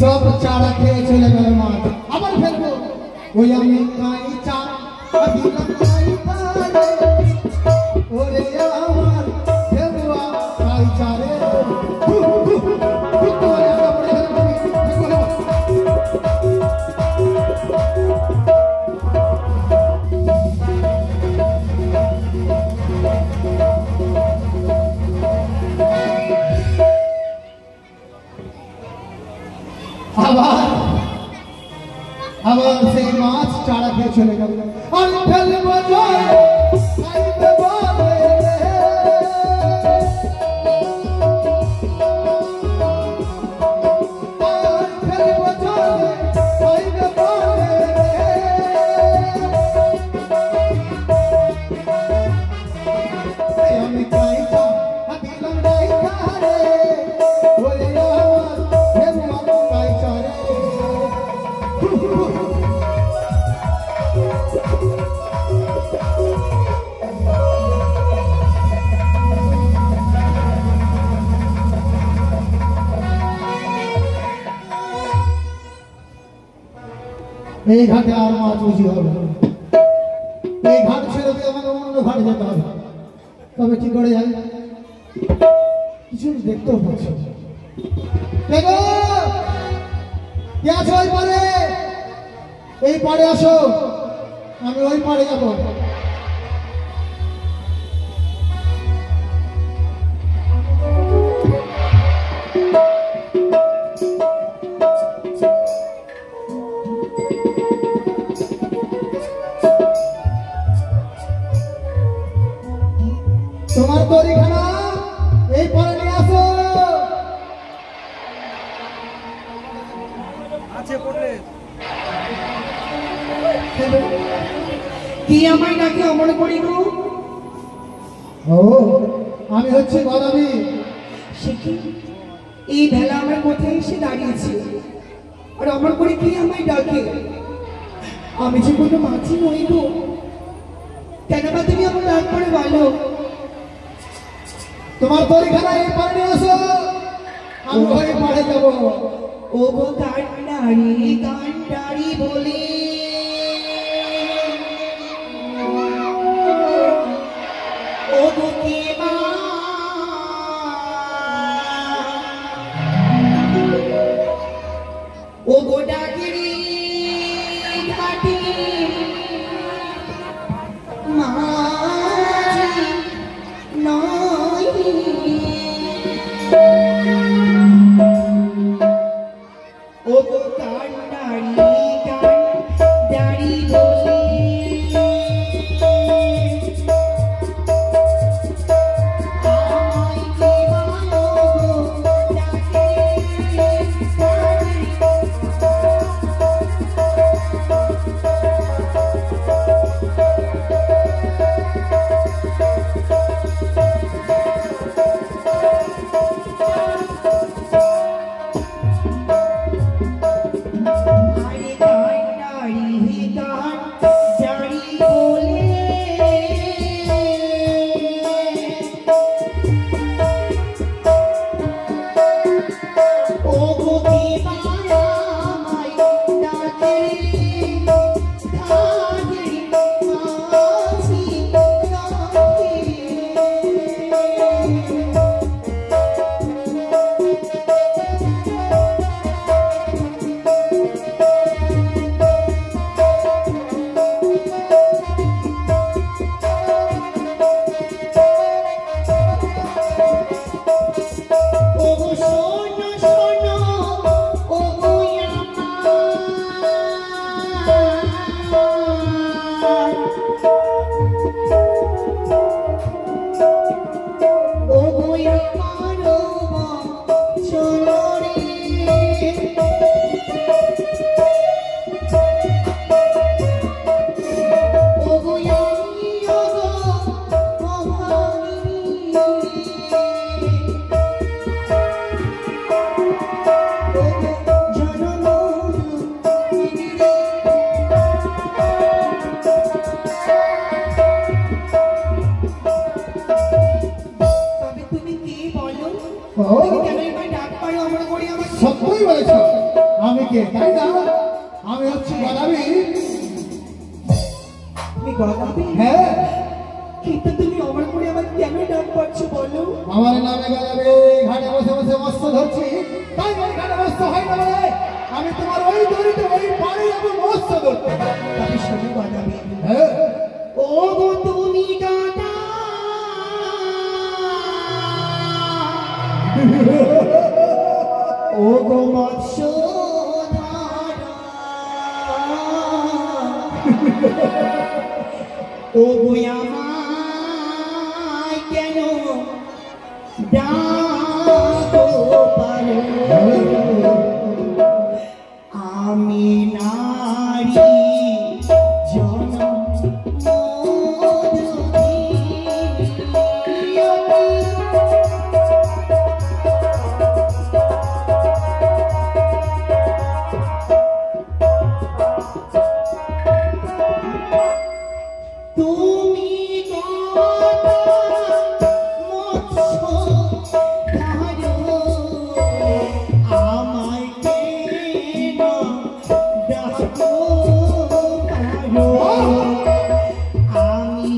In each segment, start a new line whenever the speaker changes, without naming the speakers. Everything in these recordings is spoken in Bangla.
सब चारा खेয়ে চলে গেল মাঠ আবার ফেলবো ওই আমি কাই চা আদি লঙ্কাই পারে ওরে আমার ফেলুয়া কাই চারে আবার সেই মাছ চারা খেয়ে চলে গেল আর ফেলবো জয় খাইবে বলে আর ফেলবো জয় খাইবে বলে আমি খাইতা দিলাম নাই খারে ওরে আমার ফেলবো খাই চারে এই ঘাটে আর মাছ বুঝি হবে এই ঘাট ছেড়ে দিয়ে আমাকে অন্য ঘাটে যেতে হবে তবে কি করে যাই কিছু দেখতেও পাচ্ছি দেখো কে আছো ওই পারে এই পারে আসো আমি ওই পারে যাবো তোমার তরিখানা এই পরে নিয়ে আসো আছে পড়লে কি আমায় নাকি অমর করি গো ও আমি হচ্ছে গদাবি
সে কি এই ভেলা আমার কোথায় এসে দাঁড়িয়েছে আর অমর করে কি আমায় ডাকে আমি যে কোনো মাছি নই গো কেন বা তুমি আমার ডাক করে বলো
তোমার তরিখানা এই পারে নিয়ে আসো আমি ওই পারে যাবো
ও গো কান্ডারি বলে ও গো কে মা ও গো ডাকিরি ঘাটি মাঝি নয় ও গো কান্ডারি বলে
সত্যই বলেছ কে তাই না? আমি হচ্ছি গদাবি।
তুমি গদাবি?
হ্যাঁ।
কিন্তু তুমি অমর করে আমার কেন ডাক পাচ্ছ বলো?
আমার নামে গদাবি, ঘাটে বসে বসে মৎস্য ধরছি, তাই ওই ঘাটে মৎস্য হয় না বলে আমি তোমার ওই দড়িতে ওই পাড়ে যাবো মৎস্য ধরতে।
তবে শোনো গদাবি,
হ্যাঁ।
ও গো তুমি গাদা, ও গো মৎস্যধারা, ও গো আমায় কেন ডাকো পারো? আমি নারী তুমি আমায় কেন ডাকো পারো? আমি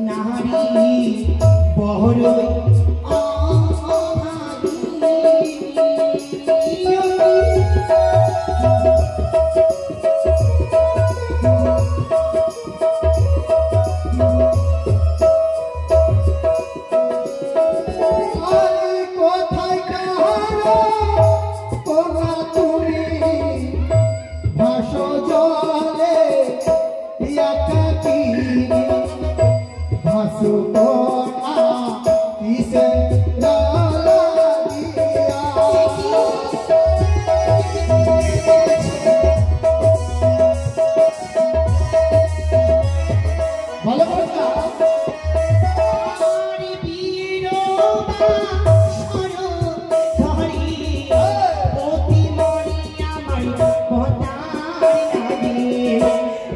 নারী বড়ই
কোথায় কাহারো কোনা তুমি ভাসো জলে একাকী, ভাসো কোনা কিসে লাগিয়া। ভালো কথা।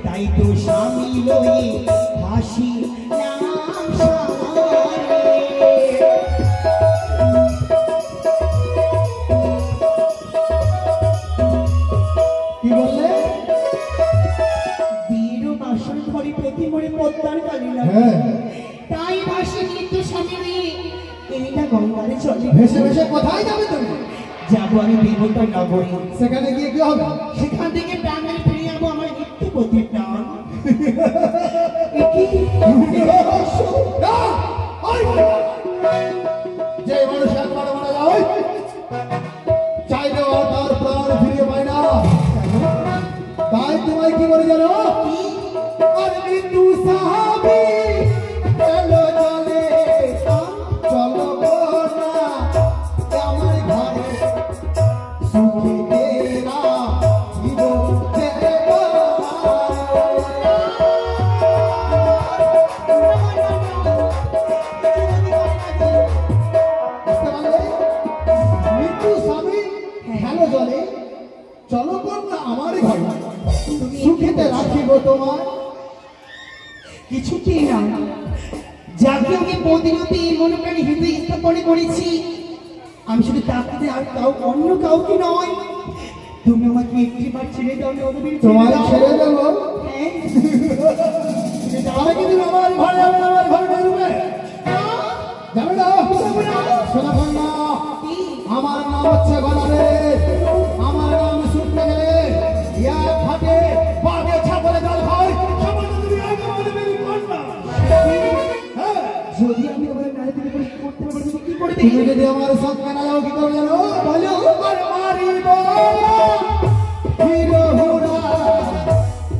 তাই তো স্বামী লই হাসি নাম সামনে।
কি বললে?
বীর বাসন ঘরে প্রতি মরে পদ্মার কালী লাগে,
হ্যাঁ।
তাই ভাসি নিত্য স্বামী এইটা গঙ্গারে চলে।
ভেসে ভেসে কোথায় যাবে তুমি?
যাবো আমি বিভূতার নগরে,
সেখানে গিয়ে কি হবে?
সেখান থেকে প্রাণের ফিরে যাবো আমার নিত্য প্রতি প্রাণ।
না! ওই! যে মানুষ একবার মারা যায় চাইলেও আর তার প্রাণ ফিরিয়ে পায় না। তাই তোমায় কি বলে জানো? আরে মৃত্যু সাহাবি চলো চলে, চলো না আমার ঘরে, সুখী তেরা জীবন দেবো। বুঝতে পারলে? মৃত্যু স্বামী খেলো জলে, চলো কন্যা আমার ঘরে, সুখেতে রাখিব তোমার।
কিছুতেই না, যাকে আমি প্রতিরূপে মনে প্রাণী হৃদয় স্থাপনে করেছি, আমি শুধু তাকে আর অন্য কাউকে নয়। তুমি আমাকে একটিবার ছেড়ে দাও নদীর
তোমায় ছেড়ে দেবো?
হ্যাঁ।
তাহলে কিন্তু আমার ঘরে আমার ঘরে ঢুকবে যাবে না। শোনা কন্যা, আমার নাম হচ্ছে গদাবি, আমার নাম শুনতে গেলে এক হাতে বাঘে ছাগলে জল খায়, সামান্য তুমি এক আমাদের বেবি কন্যা। হ্যাঁ,
যদি আমি তোমাদের নারী থেকে করতে পারবো তুমি কি করে
তুমি
দেখি?
যদি আমার সঙ্গে না যাও কি করবে জানো?
বলো।
আর মারিব হিরোহুরা,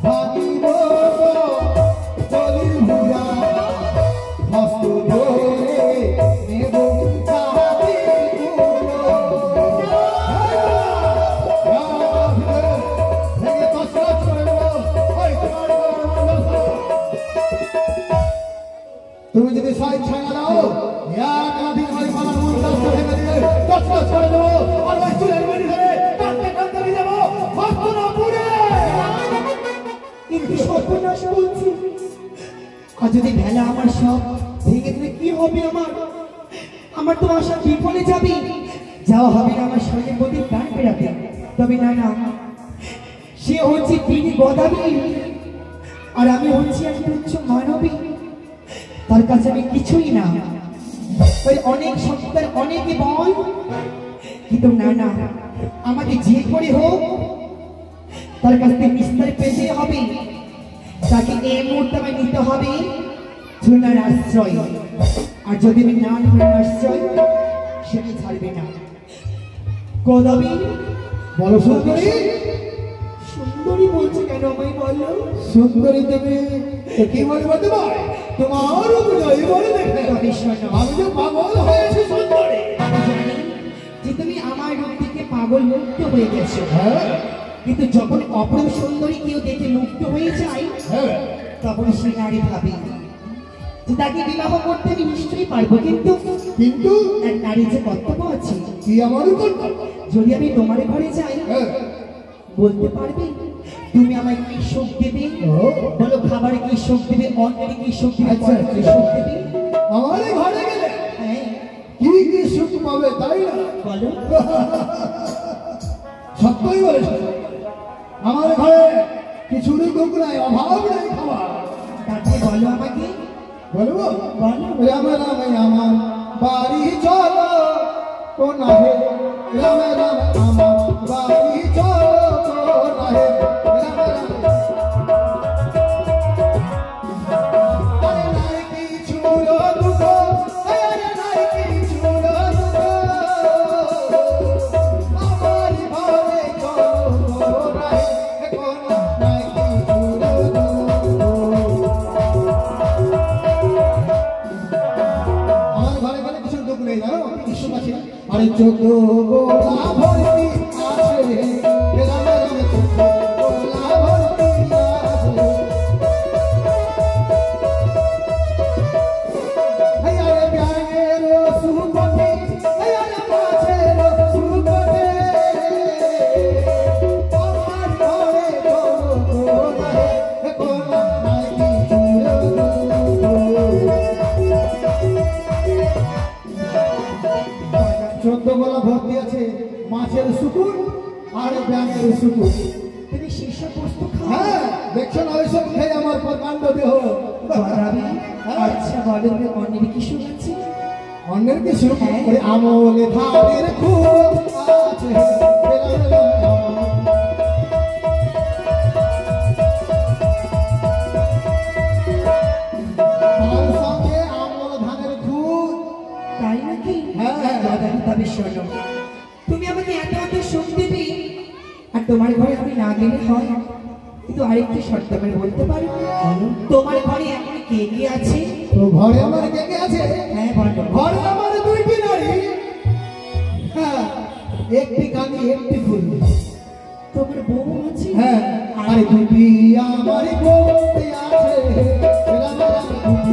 ভাগিব চলির হুরা, হস্ত ধরে নেব চাঁদি গুলো। ভেঙে তছনছ করে দেবো। ওই তোমার তুমি যদি সাইড ছাড়া দাও, এক লাঠি মারি পালার মূল রাস্তা ভেঙে দিয়ে তছনছ করে দেবো। আর ওই চুলের বেড়ি ধরে টানতে টানতে নিয়ে যাবো হস্তনাপুরে।
কিন্তু সর্বনাশ বলছি, আর যদি ভেলা আমার সব ভেঙে দিলে কি হবে? আমার তো আশা বিফলে যাবে, যাওয়া হবে না আমার শরীরের প্রতি প্রাণ ফেরাতে। তবে না না, সে হচ্ছে বীর গদাবীর, আর আমি হচ্ছি এক তুচ্ছ মানবী। তার কাছে আমি কিছুই না। ওই অনেক সত্তার অনেকে বল, কিন্তু না না, আমাকে যে করে হোক তার কাছ থেকে নিস্তার পেতে হবে। তাকে এই মুহূর্তে আমায় নিতে হবে ঝুলনার আশ্রয়। আর যদি আমি না নিই আশ্রয়, সেটা ছাড়বে না। গদাবী
বলো সুন্দরী।
সুন্দরী বলছে কেন আমায় বলো?
সুন্দরী তুমি কি বলবো তোমায়? তোমার উপরে বলে দেখবে
তবে শোনো,
আমি যে পাগল হয়েছি সুন্দরী।
আমি জানি যে তুমি আমার রূপ থেকে পাগল মুক্ত হয়ে গেছো।
হ্যাঁ
কিন্তু যখন অপর সুন্দরী কেউ দেখে মুক্ত হয়ে যায়,
হ্যাঁ
তখন সে নারী ভাবে যে তাকে বিবাহ করতে আমি নিশ্চয়ই পারবো। কিন্তু
কিন্তু
এক নারী যে কর্তব্য আছে,
কি আমার কর্তব্য?
যদি আমি তোমার ঘরে যাই,
হ্যাঁ
বলতে পারবে তুমি আমায় কি সুখ দেবে? বলো, খাবারে কি সুখ দেবে, অন্যের কি সুখ দেবে,
আচ্ছা,
পরের কি সুখ দেবে?
আমার ঘরে গেলে
হ্যাঁ
কি কি সুখ পাবে তাই না?
বলো।
সত্যই বলেছ। আমার ঘরে কিছুরই দুঃখ নাই, অভাব নাই খাবার।
তাকে বলো আমাকে,
বলবো
বলো।
রাম রাম আমার বাড়ি চলো কোনা হে, রাম রাম আমার বাড়ি চলো কোনা হে, রাম রাম। আরে নাই কিছু দুঃখ, আরে নাই কিছু দুঃখ, আমার ঘরে চলো কোনা হে, কোনা নাই কিছু দুঃখ। আমার ঘরে ঘরে কিছু দুঃখ নেই, জানো কি সুখ আছে? আরে চোখ গোলা ভর্তি আছে, রাম রাম চোখ গোলা ভর্তি আছে। এই আরে ব্যাঙের সুগন্ধি, এই আরে মাছের সুগন্ধি, আমার ঘরে কোনা হে, কোনা নাই কিছু চোদ্দ গোলা ভর্তি আছে মাছের সুকুন আর ব্যাঙের সুকুন।
তুমি শীর্ষ বস্তু
হ্যাঁ দেখছো না, ওইসব খেয়ে আমার প্রকাণ্ড দেহ।
গদাবী, আচ্ছা বলো, তুমি অন্যের কি সুখ আছে?
অন্যের কি সুখ? ওই আমলে ধানের খুব আছে, তার সঙ্গে আমল ধানের খুব।
তাই নাকি?
হ্যাঁ, হ্যাঁ।
গদাবী, তবে শোনো, তুমি আমাকে এত এত সুখ দিবি, আর তোমার ঘরে আমি না গেলে হয়। কিন্তু আরেকটি শর্ত আমি বলতে পারি, তোমার ঘরে এখন কে কে আছে?
তো ঘরে আমার কে কে আছে?
হ্যাঁ বলো।
ঘরে আমার দুইটি নারী, হ্যাঁ একটি কানি একটি ফুল।
তোমার বউ আছে?
হ্যাঁ আরে দুটি আমার বউ আছে, রাম রাম দুটি।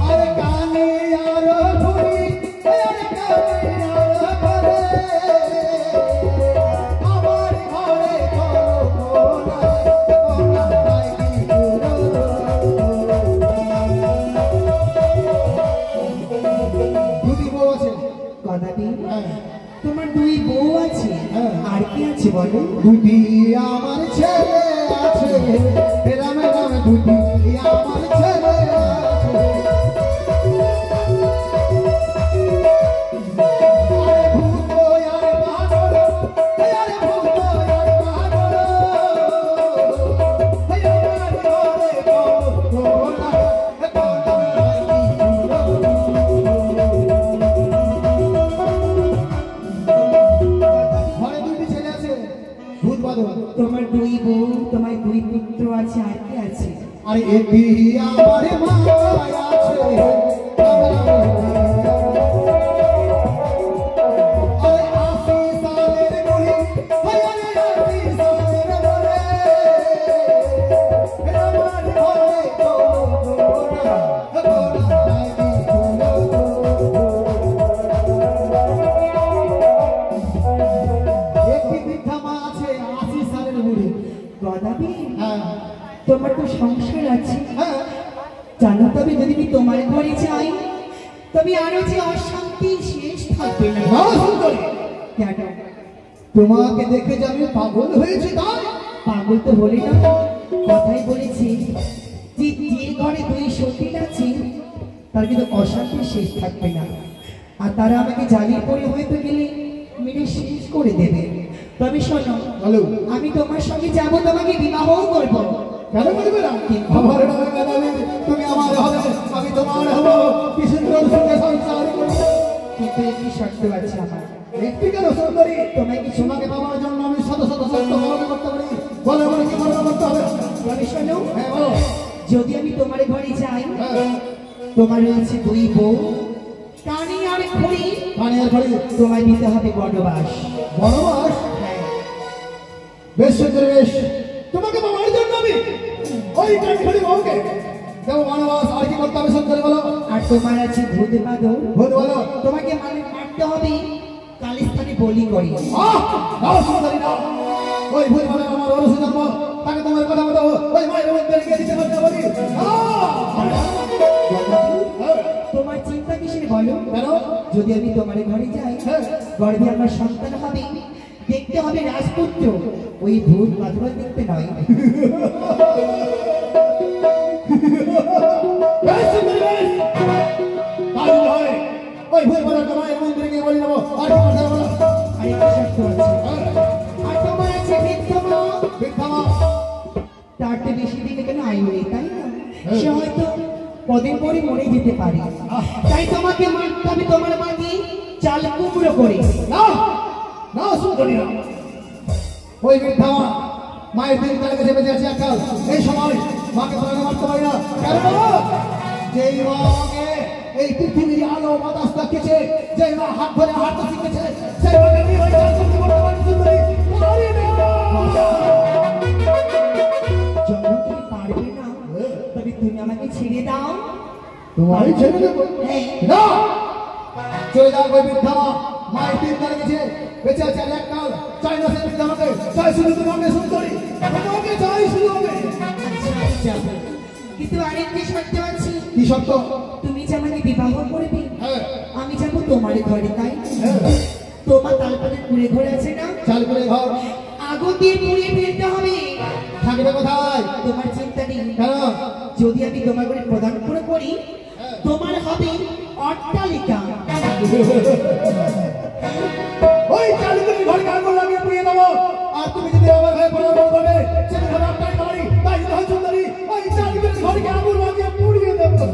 আরে কানে আর ঘুরি, আরে কানে আর ঘরে, আমার ঘরে কোনা কোনা নাই কিছু। দুটি বউ আছে।
গদাবী,
হ্যাঁ
তোমার দুই বউ আছে,
হ্যাঁ।
আর কি আছে বলো?
দুটি আমার ছেলে আছে, রাম রাম দুটি আমার ছেলে আছে। আরে ভূত আর পাগল, আরে ভূত আর পাগল, আমার ঘরে কোনা কোনা নাই কিছু। ঘরে দুটি ছেলে আছে, ভূত বাদল।
তোমার দুই বউ, তোমার দুই পুত্র আছে, আর কি আছে?
আরে একটি আমার মা আছে, আরে ৮০ সালের বুড়ি, আরে ৮০ সালের বুড়ি, আমার ঘরে কোনা কোনা নাই কিছু। একটি বৃদ্ধা মা আছে ৮০ সালের বুড়ি।
গদাবী,
হ্যাঁ
তোমার তো সংসার আছে,
হ্যাঁ
জানো, তবে যদি আমি তোমার ঘরে যাই, তবে আরো যে অশান্তি শেষ থাকবে না।
না সুন্দরী,
কেন?
তোমাকে দেখে যে আমি পাগল হয়েছি তাই?
পাগল তো বলি না, কথাই বলেছি যে যে ঘরে দুই সতী আছে তার কিন্তু অশান্তির শেষ থাকবে না, আর তারা আমাকে জ্বালিয়ে পড়ে হয়তো গেলে মেরে শেষ করে দেবে। তবে শোনো,
বলো।
আমি তোমার সঙ্গে যাবো, তোমাকে বিবাহ করবো।
কেন বলবে না? আমার নামে বেনামে তুমি আমার হবে, আমি তোমার হব, কি সুন্দর সুখে সংসার করব।
কিন্তু একটি শর্ত আছে আমার।
একটি কেন সুন্দরী?
তোমায় কি
তোমাকে পাওয়ার জন্য আমি শত শত সত্য পালন করতে পারি। বলে বলে কি করতে হবে?
তবে শোনো,
হ্যাঁ বলো।
যদি আমি তোমার ঘরে যাই,
হ্যাঁ,
তোমার রয়েছে দুই বউ, কানে আর খড়ি,
কানে আর খড়ি।
তোমায় দিতে হবে বনবাস।
বনবাস?
হ্যাঁ,
বেশ সুন্দর, বেশ। তোমাকে পাওয়ার জন্য আমি ওই কানে খড়ি বউকে দেবো বনবাস। আর কি করতে হবে সুন্দরী বলো?
আর তোমার আছে ভূত বাদর,
ভূত বলো।
তোমাকে মারতে হবে কালিস্থানে বলি করি।
নাও সুন্দরী নাও। ওই ভূত বলে আমার অরসে জন্ম, তাকে তোমার কথা মতো ওই মায়ের মধ্যে রেখে দিতে পারতে পারি।
তোমার চিন্তা কিসের বলো?
কেন?
যদি আমি তোমার ঘরে যাই,
হ্যাঁ।
গর্ভে আমার সন্তান হবে, দেখতে হবে রাজপুত্র, ওই ভূত বাদর দেখতে নয়।
বেশ সুন্দরী, বেশ। তাই হয়। ওই ভূত বলে মায়ের মন্দিরে গিয়ে বলি নেবো। আর কি কথা বলো?
আর একটা শর্ত আছে। আর তোমার আছে বৃদ্ধমা,
বৃদ্ধমা।
তার তো বেশি দিনে কেন আয়ু নেই, তাই না? সে হয়তো কদিন পরে মরে যেতে পারে, তাই তোমাকে মারতে হবে তোমার মাকে চাল কুমড়ো করে।
না না সুন্দরী না। ওই বৃদ্ধমা মায়ের দিন কালে গেছে, বেঁচে আছে এককাল। এই সময় মাকে প্রাণে মারতে পারি না। কেন বলো? যেই মাকে এই পৃথিবীর আলো বাতাস দেখিয়েছে, যেই মা হাত ধরে হাঁটতে শিখেছে, সেই মাকে নিয়ে ওই কাজ করতে পারি সুন্দরী। পারি না।
যখন তুমি পারবে না, তবে তুমি আমাকে ছেড়ে দাও।
তোমারই ছেড়ে দেবো?
হ্যাঁ।
না, চলে যাও। ওই বৃদ্ধমা মায়ের দিন কালে গেছে, বেঁচে আছে আর এককাল। চাই না সে বৃদ্ধমাকে, চাই শুধু তোমাকে সুন্দরী। তোমাকে চাই শুধু আমি।
আচ্ছা, আমি যাবো। কিন্তু আরেকটি শর্ত আছে।
কি শর্ত?
তুমি যে আমাকে বিবাহ করবে,
হ্যাঁ,
আমি যাবো তোমার ঘরে, তাই
হ্যাঁ।
তোমার তারপরে কুড়ে ঘরে আছে না,
চাল করে ঘর
আগুন দিয়ে পুড়িয়ে ফেলতে হবে।
থাকবে কোথায়?
তোমার চিন্তা নেই।
কেন?
যদি আমি তোমার ঘরে প্রদান করে করি, তোমার হবে অট্টালিকা।
ওই চাল করে ঘরকে আগুন লাগিয়ে পুড়িয়ে দেবো। আর তুমি যদি আমার ঘরে প্রদান করবে, সেদিন হবে আপনার বাড়ি। তাই তো হয় সুন্দরী, ওই চাল করে ঘরকে আগুন লাগিয়ে পুড়িয়ে দেবো।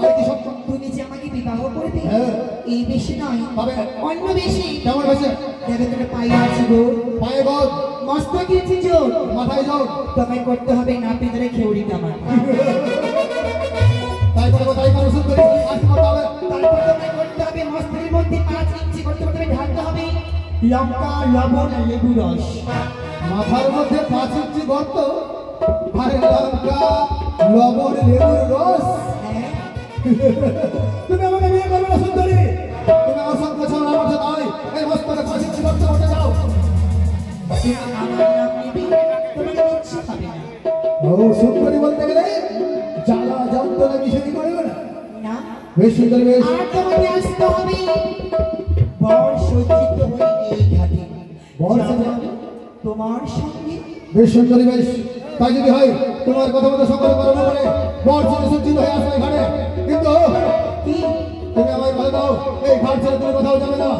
আর কি শর্ত?
তুমি যে আমাকে বিবাহ করবে,
হ্যাঁ।
এই বেশি নয়,
তবে
অন্য বেশি।
কেমন হয়েছে?
দেখো তোমার পায়ে আছে গো,
পায়ে গদ,
মস্তকে আছে জোর,
মাথায় যোগ।
তোমায় করতে হবে না পেঁধরে খেউড়ি কামান।
তাই করবো, তাই করবো সুন্দরী। আর কি করতে হবে?
তারপর তোমায় করতে হবে মস্তকের মধ্যে 5 ইঞ্চি করতে করতে ঢালতে হবে লঙ্কা, লবণ আর লেবু রস।
মাথার মধ্যে 5 ইঞ্চি গর্ত, আর লঙ্কা, লবণ, লেবুর রস।
হ্যাঁ,
তুমি আমাকে বিয়ে করবে না সুন্দরী? তুমি আমার সঙ্গে ছাড়া আমার সাথে নয়। এই মস্তকে 5 ইঞ্চি গর্ত করতে যাও।
তুমি আমার নাম নেবে, তোমাকে কিচ্ছু হবে না।
ও সুন্দরী বলতে গেলে জ্বালা যন্ত্রণা মিশিয়ে করবে না।
না,
বেশ সুন্দরী, বেশ।
আর তোমাকে আসতে হবে বর সজ্জিত হয়ে এই ঘাটে।
বর
যাবো
সজ্জিত?
আমি তোমার সঙ্গে।
বেশ সুন্দরী, বেশ। তাই যদি হয় তোমার কথা মতো সকলে পালন করে বর ছেড়ে সজ্জিত হয়ে আসবে এই ঘাটে। কিন্তু
কি?
তুমি আমায় বলে দাও, এই ঘাট ছেড়ে তুমি কোথাও যাবে না।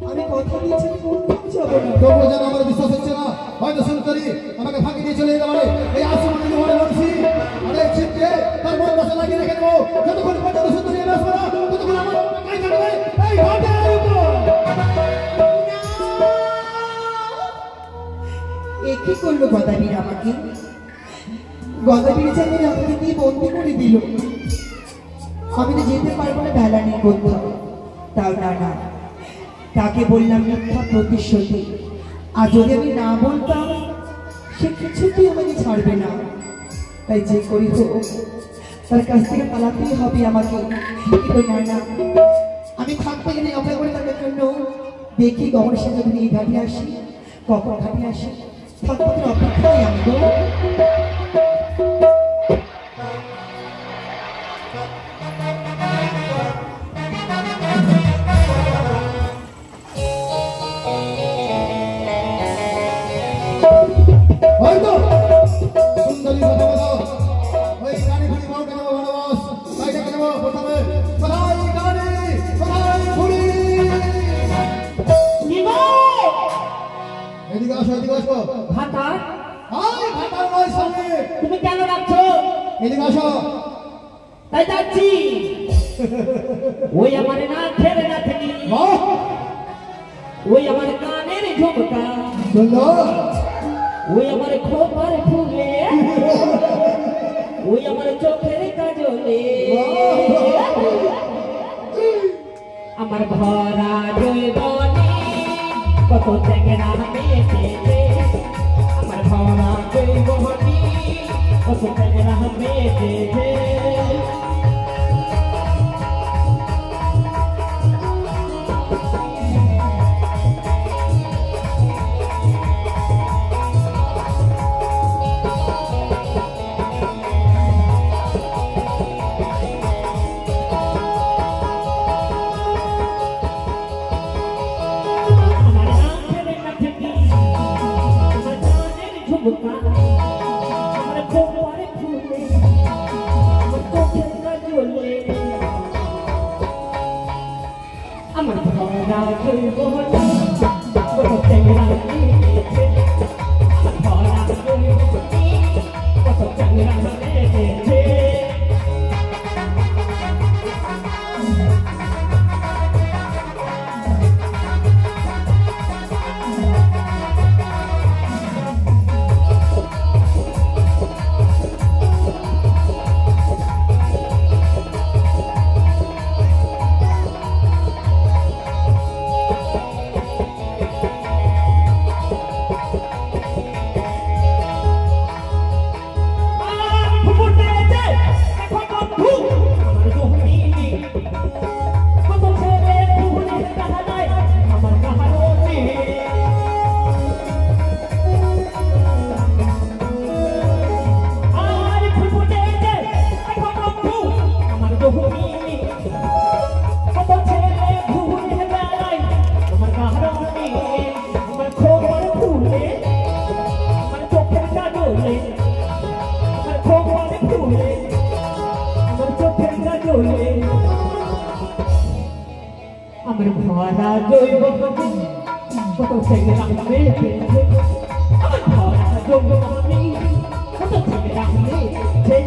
আমি কথা দিয়েছি কোথাও যাবো না।
তবুও যেন আমার বিশ্বাস হচ্ছে না। হয়তো সুন্দরী আমাকে ফাঁকি দিয়ে চলে যেতে পারে। এই আসমানে ঘরে বলছি, আর এই ছিপকে তার মন দশা লাগিয়ে রেখে দেবো। যতক্ষণ পর্যন্ত সুন্দরী আমি আসবো না, ততক্ষণ আমার কাজ থাকবে এই ঘাটে আসবো।
এ কি করলো গদাবীর আমাকে? গদাবীর যে আমাকে আমাকে দিয়ে বন্দি করে দিল। আমি তো যেতে পারবো না ভেলা নেই কোথাও। তাও না, না, তাকে বললাম মিথ্যা প্রতিশ্রুতি, আর যদি আমি না বলতাম সে কিছুতেই আমাকে ছাড়বে না। তাই যে করি হোক তার কাছ থেকে পালাতেই হবে আমাকে। কিন্তু না, না, আমি থাকবো এখানে অপেক্ষা করে তাদের জন্য। দেখি কখন সে যদি এই ঘাটে আসি, কখন ঘাটে আসি, থাকবো তোর অপেক্ষায় আমি গো।
তুমি কেন ডাকছো?
এদিকে আসো।
তাই যাচ্ছি। ওই আমার না ছেড়ে না থাকি, ওই আমার কানের ঝুমকা,
সুন্দর।
ওই আমার খোপার ফুলে, ওই আমার চোখের কাজলে, আমার ভরা জৈবনে কত চ্যাংড়া মেয়েছে, আমার ভরা জৈবনে কত চ্যাংড়া মেয়েছে। আমার ভরা জৈবনে কত চ্যাংড়া মেয়েছে, আমার ভরা জৈবনে কত চ্যাংড়া মেয়েছে। আমার ভরা জৈবনে কত চ্যাংড়া মেয়েছে, আমার ভরা জৈবনে কত চ্যাংড়া মেয়েছে, আমার ভরা জৈবনে কত চ্যাংড়া মেয়েছে,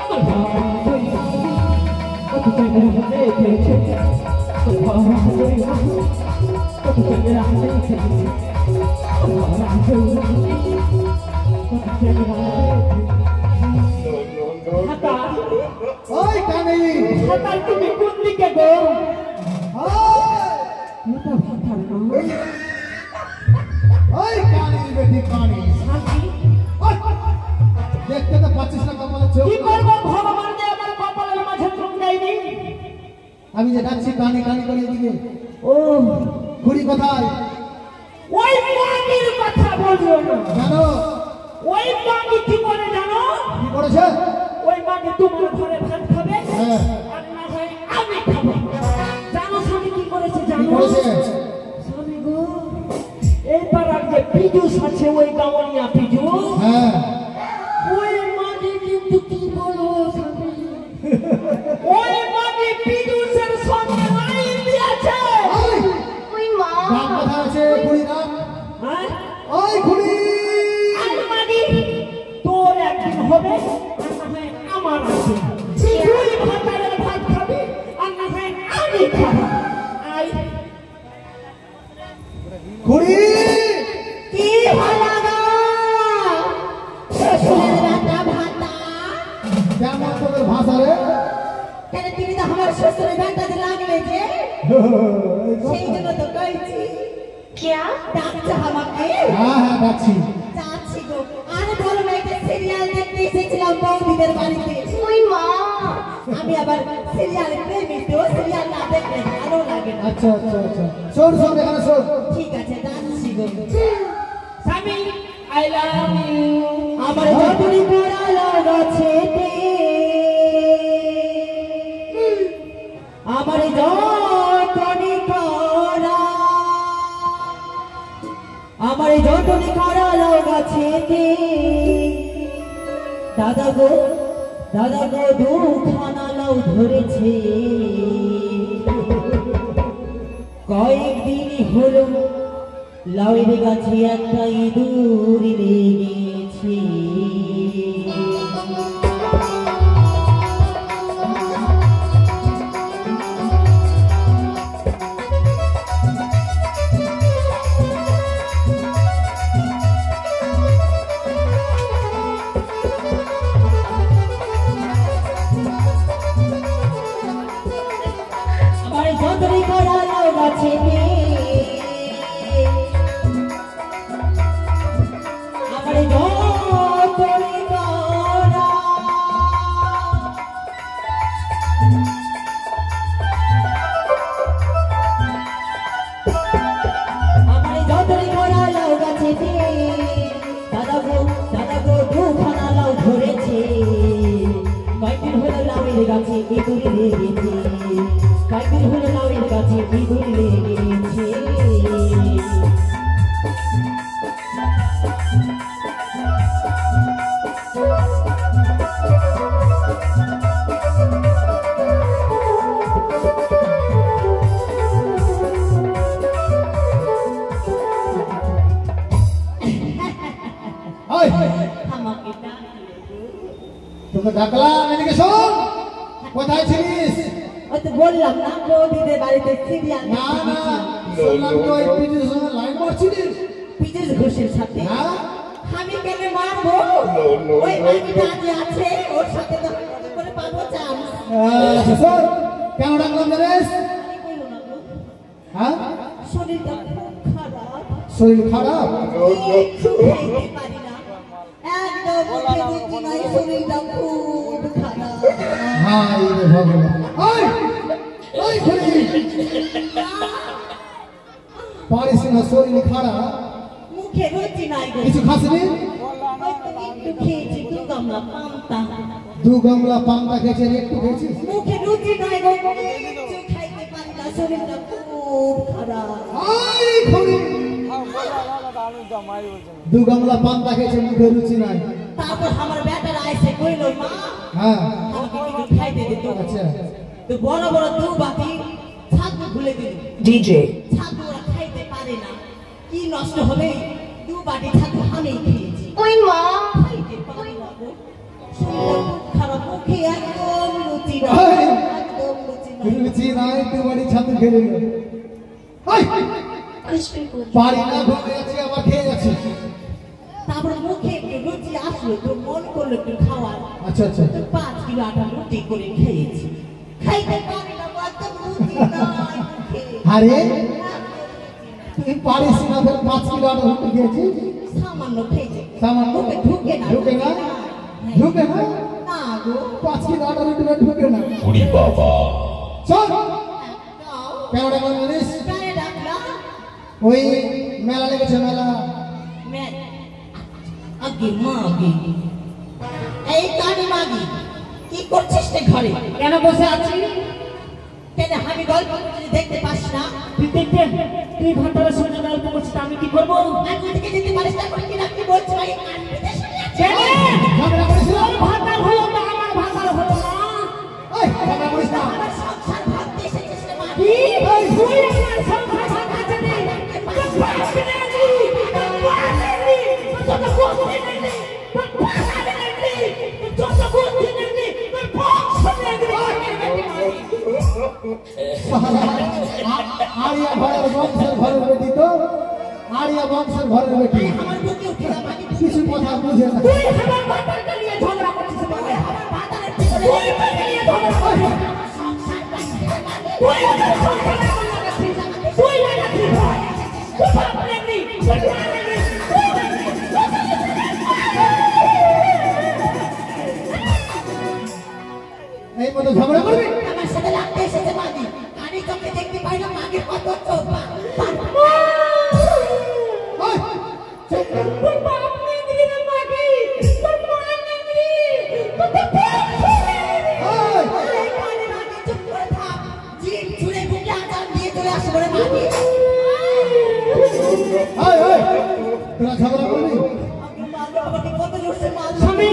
আমার ভরা জৈবনে কত চ্যাংড়া মেয়েছে, আমার ভরা জৈবনে কত চ্যাংড়া মেয়েছে। হাতা
ওই কানে।
হাতা তুমি কোন দিকে গো?
ওই কানে বেটি কানে। দেখতে তো পাচ্ছিস না কপালে চোখ।
কি করবো ভগবান যে আমার কপালের মাঝে চোখ দেয়নি।
আমি যে ডাকছি কানে কানে করে দিকে।
ও
খুড়ি কোথায়?
ওই মাগির কথা বলছো না।
জানো
ওই মাগি কি করে জানো?
কি করেছে?
ওই মাগি তোমার ঘরে ভাত খাবে,
হ্যাঁ।
আর না হয় আমি খাবো। জানো স্বামী কি করেছে
কি
জানো?
করেছে?
স্বামী গো, এই পাড়ার যে পিজুস আছে, ওই গাওয়ালিয়া পিজুস,
হ্যাঁ।
ওই মাগি কিন্তু কি বলো স্বামী, ওই মাগি পিজুসের সঙ্গে লাইন দিয়েছে।
ওই নাম কোথায় আছে খুড়ি নাম?
হ্যাঁ?
ওই খুড়ি।
আর মাগি তোর একদিন হবে, আর না হয় আমার আছে। তুই ভাতারের ভাত খাবি, আর না হয় আমি খাবো। আই
খুড়ি
কি ভালো গো, শ্বশুরের ভাতা ভাতা।
কেমন তোদের ভাষা রে?
কেন তুমি তো আমার শ্বশুরের ভাতাতে লাগলে যে, সেই জন্য তো কইছি। क्या ডাকছো আমাকে?
হ্যাঁ হ্যাঁ ডাকছি।
যাচ্ছি গো। আরে বলো না, একটা সিরিয়াল দেখতে এসেছিলাম বৌদিদের বাড়িতে। ওই মা, আমি আবার সিরিয়ালের প্রেমিক তো, সিরিয়াল না দেখলে ভালো লাগে না।
আচ্ছা আচ্ছা আচ্ছা। শোন শোন এখানে শোন।
ঠিক আছে, যাচ্ছি গো। স্বামী আই লাভ ইউ। আমার যতনি পড়ালো গাছেতে, আমার যতনি করা, আমার যতনি করালো গাছেতে, দাদা গো দুখানা লাউ ধরেছে, কয়েকদিন হলো লাউয়ের গাছে একটা ইঁদুর লেগেছে। লাউয়ের গাছে ইঁদুর লেগেছে, কয়দিন হলো লাউয়ের গাছে ইঁদুর লেগেছে।
ওই
আমাকে ডাকলে গো।
তোকে ডাকলাম, এদিকে শোন। কোথায় ছিলিস?
ওই তো বললাম না বৌদিদের বাড়িতে সিরিয়াল
না না, শুনলাম তো ওই পিজুর সঙ্গে লাইন মারছিলিস।
পিজেস ঘোষের সাথে।
হ্যাঁ?
আমি কেন মারবো? ওই বাড়িটা যে আছে ওর সাথে তো আমি কি করে পাবো চান্স?
আচ্ছা, শোন, কেন ডাকলাম জানিস?
আমি কইলো না গো,
হ্যাঁ?
শরীরটা খুব খারাপ,
শরীর খারাপ?
কিচ্ছু খাইতে পারি না, একদম মুখে রুচি নাই, শরীরটা খুব খারাপ।
হাই রে ভগবান। ওই ওই ঘুরে পারিস না, শরীর খারাপ,
মুখে রুচি নাই গো।
কিছু খাসনি?
একটু খেয়েছি 2 গামলা পান্তা।
2 গামলা পান্তা খেয়েছিস, একটু খেয়েছিস?
মুখে রুচি নাই গো, কিচ্ছু খাইতে পারি না, শরীরটা খুব খারাপ।
ওই ঘুরে 2 গামলা পান্তা খেয়েছিস, মুখে রুচি নাই।
তারপর আমার বেটারা আইসে কইলো মা
হ্যাঁ,
আমাকে কিছু খাইতে দিত।
আচ্ছা।
তো বড় বড় 2 বাটি ছাতু ভুলে দিল।
ডিজে
ছাতু ওরা খাইতে পারে না, কি নষ্ট হবে? 2 বাটি ছাতু আমি খেয়েছি।
ওই মা
খাইতে পারি না গো, শরীরটা খুব খারাপ, মুখে একদম রুচি নাই,
ওই!
একদম রুচি নাই।
রুচি নাই, তুই বাড়ি ছাতু খেয়ে নিল। ওই বাড়ি না ঘুরে আছি, আবার খেয়ে যাচ্ছিস।
তারপর মুখে একটু রুচি আসলো, তো মন করলো একটু খাওয়ার।
আচ্ছা আচ্ছা।
তো 5 কিলো আটা রুটি করে খেয়েছি। খাইতে পারি না, একদম রুচি নাই মুখে।
আরে তুই পারিস না, ফের 5 কিলো আটা রুটি খেয়েছিস?
সামান্য খেয়েছি,
সামান্য?
মুখে ঢুকে না,
ঢুকে না? ঢুকে না?
না গো।
5 কিলো আটা রুটি ঢুকে না।
ওরে বাবা,
চল,
দাও।
কেন ডাকলাম জানিস?
কারে ডাকলা?
ওই মেলা লেগেছে, মেলা।
ম্যান আগে মাগি, এই কানি মাগি, কি করছিস রে ঘরে?
কেন বসে আছি?
কেন আমি গল্প করছি দেখতে পাস না?
তুই দেখতে, তুই ভাতারের সঙ্গে গল্প করছিস, আমি কি করবো?
আমি ওদিকে যেতে পারিস না, কি রাখতে বলছি ভাই? কান পেতে শুনে আছি।
ছেলে!
ঝগড়া করিস না?
তোর ভাতার হলো তো আমার ভাতার হলো না।
ওই ঝগড়া করিস না?
আমার সংসার ভাবতে এসেছিস রে মাগি।
কি? তুই আমার সংসার ভাঙাতে নেই। তোর বাপকে নেই, তোর বাপকে নেই, তোর যত গোষ্ঠী নেই, তোর ভাতারে নেই, তোর যত গোষ্ঠী নেই, তোর বংশ নেই।
আরিয়া ঘরের বংশের ঘরের বেটি তো, আরিয়া বংশের ঘরের বেটি,
আমার বুকে উঠে যা মাগি।
কিছু কথা বুঝে না।
তুই আমার ভাতারকে নিয়ে ঝগড়া করছিস বাবা।
আমার ভাতারের পিছনে
তুই আমাকে নিয়ে ঝগড়া করছিস।
সংসার বাঁচতে রে মাগি।
তুই আমার সংসার লাগাচ্ছিস। তুই লাগাচ্ছিস। তোর বাপ নেই, তোর মা নেই, তুই নেই।
এই মতো ঝগড়া করবি?
আমার সাথে লাগতে এসেছে মাগি। আমি তোকে দেখতে পাই না, মাগির কত চোখ।
ওই, চুপ।
তোর বাপ নেই রে মাগি, তোর মা নেই, তোর বংশ নেই।
ওই,
এই কানে মাগি চুপ করে থাক। জিভ ছুঁড়ে বুকে আচার দিয়ে চলে আসবে রে মাগি।
ওই, ওই, তোরা ঝগড়া করবি?
মাগি মাগি আমাকে কত জোরছে মারলো।
স্বামী,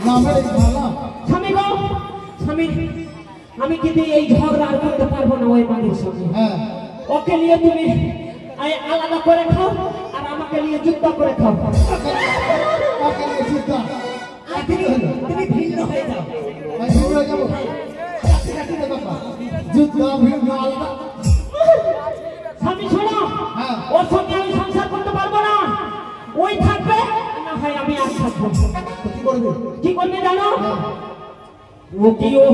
না মেরে ভালো।
স্বামী গো, স্বামী, আমি কিন্তু এই ঝগড়া আর করতে পারবো না ওই মাগির সঙ্গে।
হ্যাঁ,
ওকে নিয়ে তুমি আলাদা করে খাও, আর আমাকে নিয়ে যুদ্ধ করে খাও।
ওকে নিয়ে চিন্তা।
আর তুমি ভিন্ন হয়ে যাও।
আমি ভিড় হয়ে যাবো। কাটি দে বাবা। যুদ্ধ ভিড় না আলাদা।
স্বামী শোনো,
হ্যাঁ।
ওর সঙ্গে আমি সংসার করতে পারবো না। ওই থাকবে, না হয় আমি আর থাকবো।
তো কি করবি?
কি করবে জানো? ও কি ও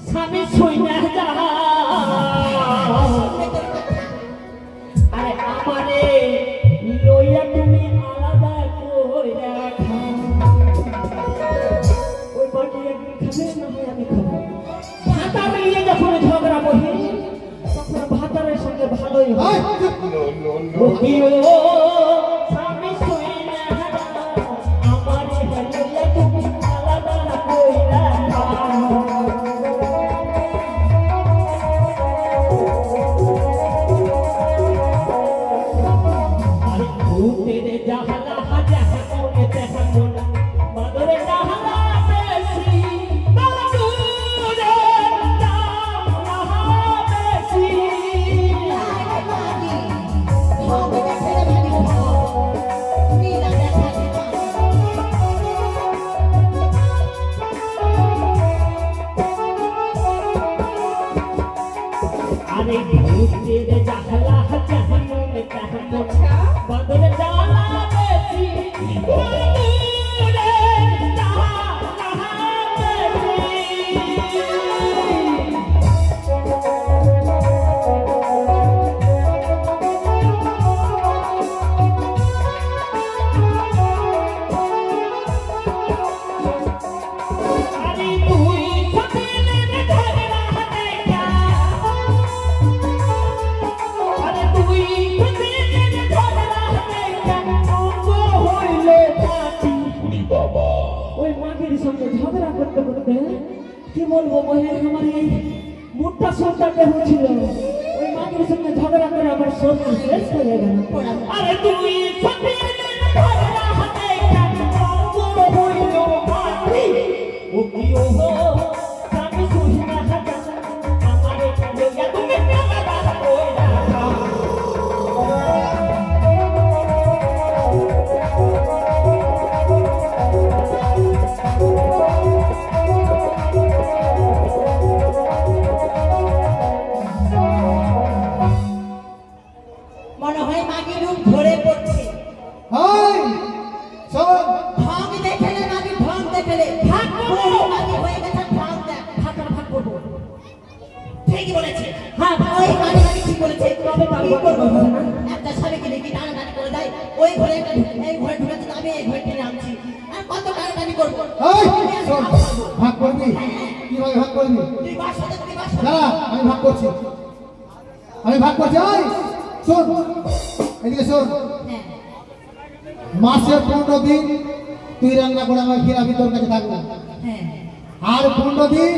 স্বামী শুই না যা, আরে আমারে লইয়া তুমি আলাদা কইরা খাও। ওই বাটি একদিন খাবে, না হয় আমি খাবো। ভাতার নিয়ে যখন ঝগড়া বহি, তখন ভাতারের সঙ্গে ভালোই
ওই,
হয়।
চুপ।
ও কি ও স্বামী শুই না যা, আমারে লইয়া তুমি আলাদা
ওই মাগির সঙ্গে ঝগড়া করতে করতে কি বলবো বহে আমার এই মুঠটা সন্তানটা হচ্ছিল ওই মাগির সঙ্গে ঝগড়া করে আমার শরীর শেষ হয়ে গেল। আরে তুই ও কি ও আমি সুহি না হাজা আমারে কাজে তুমি কালা কইরা
মনে হয় মাগির রূপ ধরে পড়ছে।
এই শোন,
ঢং দেখেলে মাগি ঢং দেখেলে ভাগ করবো মাগি হয়ে গেছে ঢং দেখ ভাগ করবো। ঠিকই বলেছে।
হ্যাঁ
ওই গাড়ি ঠিক বলেছে।
তবে
কি
কি
করবো
করবো না
একটা স্বামীকে দেখি টানাটানি করে দেয় ওই ঘরে একটা এই ঘরে ঢুকেছে আমি এই ঘরে টেনে আনছি আর কত টানাটানি করবো।
এই শোন, ভাগ করবি? কিভাবে ভাগ করবি?
তুই বাস সাথে তুই বাস
দাঁড়া, আমি ভাগ করছি। এই শোন, এদিকে শোন।
হ্যাঁ
মাসে 15 দিন তুই রান্না করে আমার খিরাবি তোর কাছে থাকবে,
হ্যাঁ
আর 15 দিন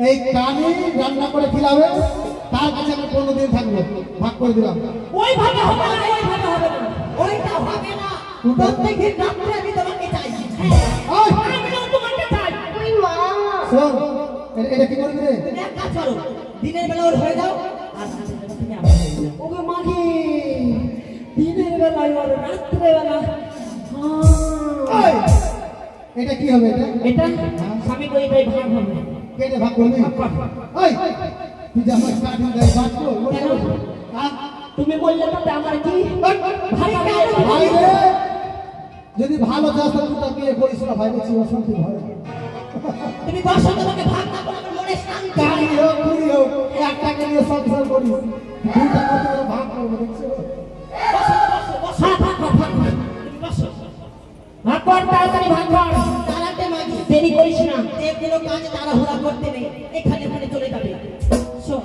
এই কানি রান্না করে খিলাবে, তার কাছে আমি 15 দিন থাকবো। ভাগ করে দিলাম।
ওইভাবে হবে না ওইভাবে হবে না
ওইটা হবে না। প্রত্যেকদিন রাত্রে আমি তোমাকে চাই।
এই,
আমিও তোমাকে চাই।
ওই মা
শোন, এটা কি করবি রে?
তুমি এক কাজ করো দিনের বেলা ওর হয়ে যাও আর রাতের বেলা তুমি আমার হয়ে যাও।
ওকে মাগি দিনের বেলায় আর রাত্রে বেলা
এই, এটা কি হবে? এটা
এটা স্বামী করে এটাই ভাগ হবে।
কেটে ভাগ করবি? এই, তুই যে আমার স্টার্টিং গায়ে ভাগ কর।
কেন? তুমি বললে তো আমার কি
ভাই রে, যদি ভালো চাস তো তুই বিয়ে করিস না ভাই, দেখছি অশান্তি হয়।
তুমি বসো তোমাকে ভাগ না করে আমার মনে শান্তি
গাড়ি হোক, কুড়ি হোক, একটাকে নিয়ে সংসার করিস, দুইটা করতে গেলে ভাগ করবো, দেখছো?
বসো ভাগ কর তুমি বসো
ভাগ কর তাড়াতাড়ি ভাগ কর
তারাতে মাগি
দেরি করিস না।
যে কোনো কাজ তাড়াহুড়া করতে নেই এখানে ওখানে চলে যাবে। শো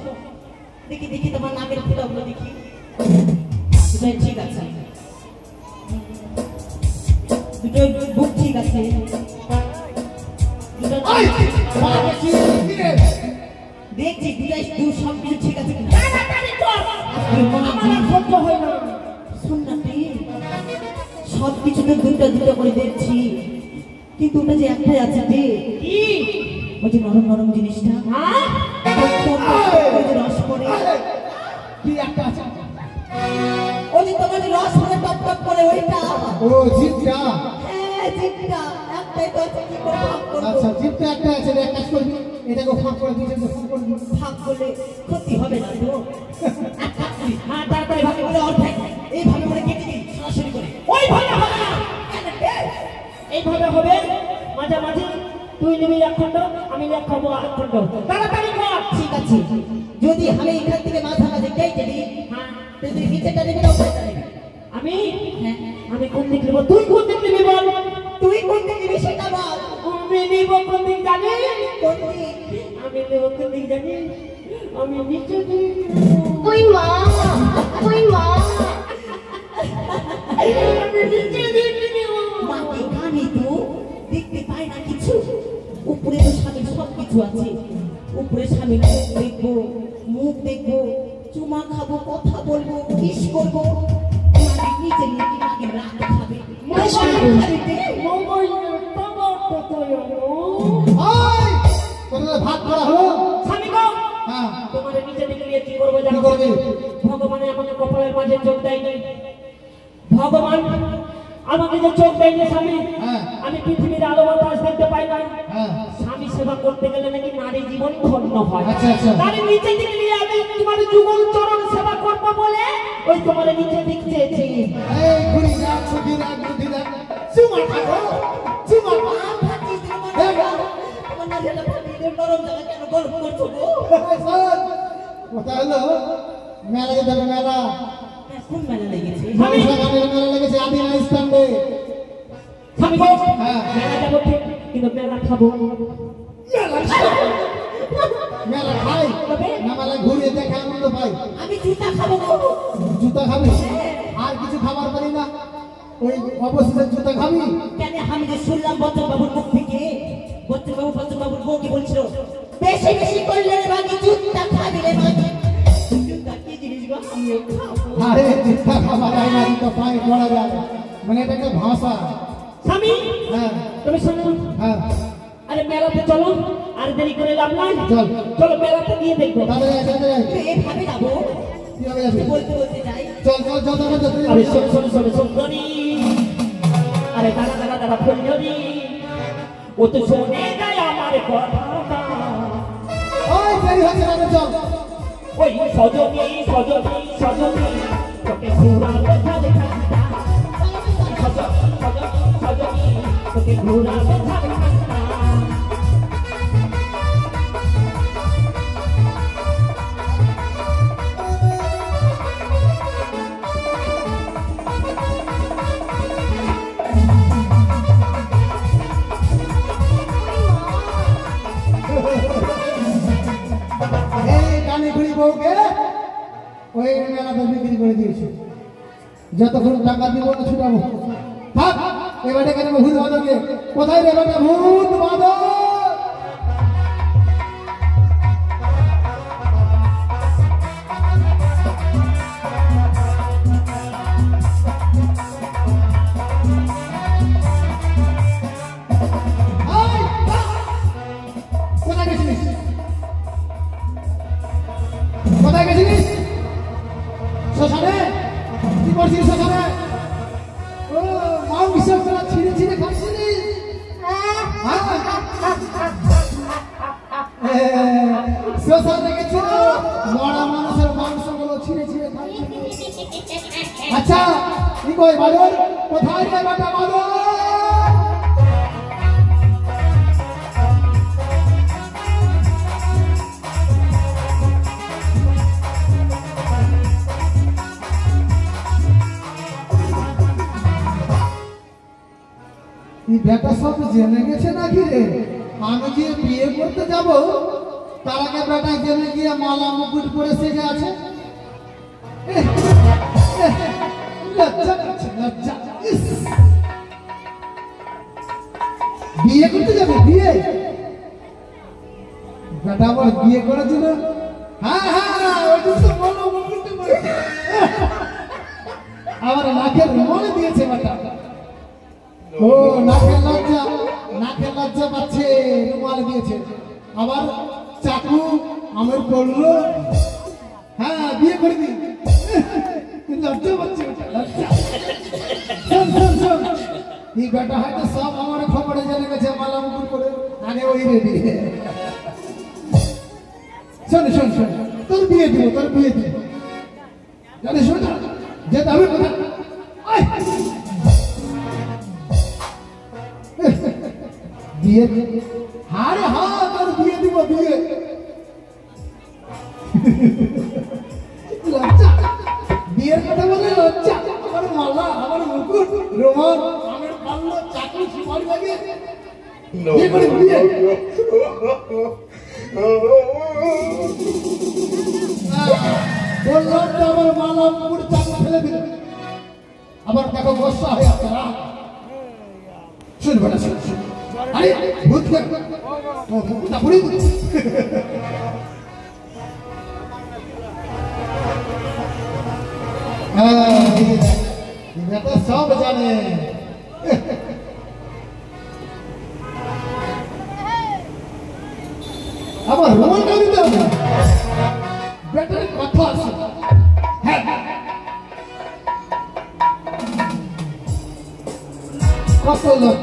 দেখি দেখি তোমার নাকের ফুটাগুলো দেখি দুটোই ঠিক আছে দুটোই বুক ঠিক আছে দুটো
এই, মাকে কি রে?
দেখছি দুটোই সব কিছু ঠিক আছে কিনা।
তাড়াতাড়ি কর আমার আর সহ্য হয় না।
শোন না তুই সব কিছুতে দুটো দুটো করে দেখছি কিন্তু ওটা যে একটাই আছে রে
কি
ওই যে নরম নরম জিনিসটা
হ্যাঁ
ওই যে রস পড়ে
কি একটা আছে?
ওই যে তোমার রস পড়ে টপ টপ করে ওইটা
ও জিপটা।
হ্যাঁ জিপটা একটাই তো আছে কি করে ভাগ করবো
আচ্ছা, জিপটা একটা আছে, এক কাজ করবি, এটাকে ফাঁক করে দিয়েছে, ফাঁক করে দিবি।
ভাগ করলে ক্ষতি হবে না তো এক কাজ করি,
হ্যাঁ তাড়াতাড়ি ভাগ
ভাগে বলে অর্ধেক এইভাবে করে কেটে দিই সরাসরি করে
ওইভাবে হবে না এইভাবে হবে মাঝামাঝি তুই নিবি এক খণ্ড আমি এক খাবো এক খণ্ড তাড়াতাড়ি কর।
ঠিক আছে যদি আমি এখান থেকে মাথা মাঝে কেটে দিই
হ্যাঁ
তুই নিচেটা নেবে না উপরেটা নেবে
আমি
হ্যাঁ
আমি কোন দিক নেবো তুই কোন দিক নিবি বল।
তুই কোন দিকে নিবি সেটা বল
আমি নিব কোন দিক জানি
কোন দিক
আমি নেব কোন দিক জানি আমি নিচে দিক
ওই মা
আমি নিচে দিক নিব
মাকে কানে তো দেখতে পাই না কিছু উপরে তো স্বামীর সব কিছু আছে উপরে স্বামীর দেখবো মুখ দেখবো চুমা খাবো কথা বলবো কিস করবো মাকে নিচে নিয়ে কি মাকে রাত খাবে
মোবাইল পাওয়ার কত
এই, তোদের ভাগ করা হলো?
স্বামী গো
হ্যাঁ,
তোমার নিচে দিকে নিয়ে কি করবো জানো?
কি করবি?
ভগবান আমাকে কপালের মাঝে চোখ দেয়নি ভগবান আমাকে যে চোখ দেয়নি স্বামী
হ্যাঁ।
আমি পৃথিবীর আলো বাতাস দেখতে পাই না
হ্যাঁ।
স্বামী সেবা করতে গেলে নাকি নারী জীবন ধন্য হয়
আচ্ছা, আচ্ছা।
তার নিচে দিকে নিয়ে আমি তোমার যুগল চরণ সেবা করবো বলে ওই তোমার নিচে দিক চেয়েছি
এই ঘুরি রাখ, বুদ্ধি রাখ, বুদ্ধি রাখ। চুমা খাবো, চুমা খা।
তোমার নাজেলা ভাবি নরম জায়গা কেন গল্প করছো গো
এই শোন, কথা হলো মেলা যেতে হবে, মেলা।
কোন মেলা লেগেছে
মনসা গানের মেলা লেগেছে আদিনা স্ট্যান্ডে।
স্বামী গো
হ্যাঁ।
মেলা যাবো ঠিক কিন্তু মেলা খাবো
মেলা খাই না, মেলা ঘুরিয়ে দেখে আনন্দ পাই।
আমি জুতা খাবো গো
জুতা খাবি আর কিছু খাবার পারি না, ওই অবশেষে জুতা খাবি।
কেন আমি যে শুনলাম বচ্চন বাবুর
আমিও খাবো।
আরে চিন্তা খাওয়া যায় না, তো পায়ে পড়া যায়, মানে এটা একটা ভাষা।
স্বামী
হ্যাঁ
তুমি শোনো,
হ্যাঁ,
আরে মেলাতে চলো, আর দেরি করে লাভ নাই।
চল
চলো মেলাতে গিয়ে দেখবো।
তাড়াতাড়ি
এভাবে যাবো
কিভাবে যাবি?
বলতে বলতে যাই।
চল চল চল চল চল, চল।
আরে শোনো শোনো শোনো সুন্দরী, আরে দাঁড়া দাঁড়া দাঁড়া ফুলঝুরি, ও তো শোনে নাই আমার কথাটা।
ওই দেরি হচ্ছে না, চল।
ওই সজনী সজনী সজনী তোকে ঘুরাবো ঝাড়খান্ডা, সজনী সজনী সজনী তোকে ঘুরাবো ঝাড়খান্ডা।
এই কানে ঘুরি বউকে ওই মেলাতে বিক্রি করে দিয়েছি, যতক্ষণ টাকা দিব না ছুটাবো। থাক এবারে কেন ভূত বাদকে, কোথায় রে বেটা ভূত বাদক? এই, কোথায় গেছিলিস? কোথায় গেছিলিস? শ্মশানে? কি করছিস শ্মশানে? ও মাও বিশ্বাস করা ছিঁড়ে ছিঁড়ে খাচ্ছিলিস? শ্মশানে গেছিল, মরা মানুষের মাংসগুলো ছিঁড়ে ছিঁড়ে খাচ্ছিলিস। আচ্ছা কি কই বাদর, কোথায় রে বেটা বাদর? এই বেটা সব জেনে গেছে নাকি রে? আমি যে বিয়ে করতে যাব তার আগে বেটা জেনে গিয়ে মালা মুকুট পরে সেজে আছে। এহ, এহ, লজ্জা লাগছে, লজ্জা। ইস! বিয়ে করতে যাবে? বিয়ে? বেটা আবার বিয়ে করার জন্য? হ্যাঁ হ্যাঁ, ওই জন্য তো বলো মুকুটটা পরেছে। আবার নাকের রুমাল দিয়েছে বেটা। ও নাকের লজ্জা পাচ্ছে, রুমাল দিয়েছে। আবার চাকু আমার পড়লো। হ্যাঁ বিয়ে করে দি, লজ্জা পাচ্ছে লজ্জা। শোন শোন শোন, এই বেটা হয়তো সব আমার খবরে জেনে গেছে, মালা মুকুট করে আগে ওই রেডি। শোন শোন শোন, তোর বিয়ে দিব, তোর বিয়ে দিব। জানিস না যেতে হবে কোথায়? বিয়ে? আরে হ্যাঁ তোর বিয়ে দিব, বিয়ে। লজ্জা, বিয়ের কথা বলে লজ্জা। আমার মালা, আমার মুকুট, রুমাল, আমার পাল্লা, চাকরি, সুপারি লাগে, বিয়ে করে বিয়ে। বললাম তো আমার মালা মুকুট চাকরি ফেলে দিল, আবার দেখো গোসা হয়ে আপনারা। শুন বেটা শুন শুন, আরে ভূত কে না পুরি বেটা সব জানে। আমার রুমালটা দিতে হবে, বেটার কথা আছে। হ্যাঁ কত লোক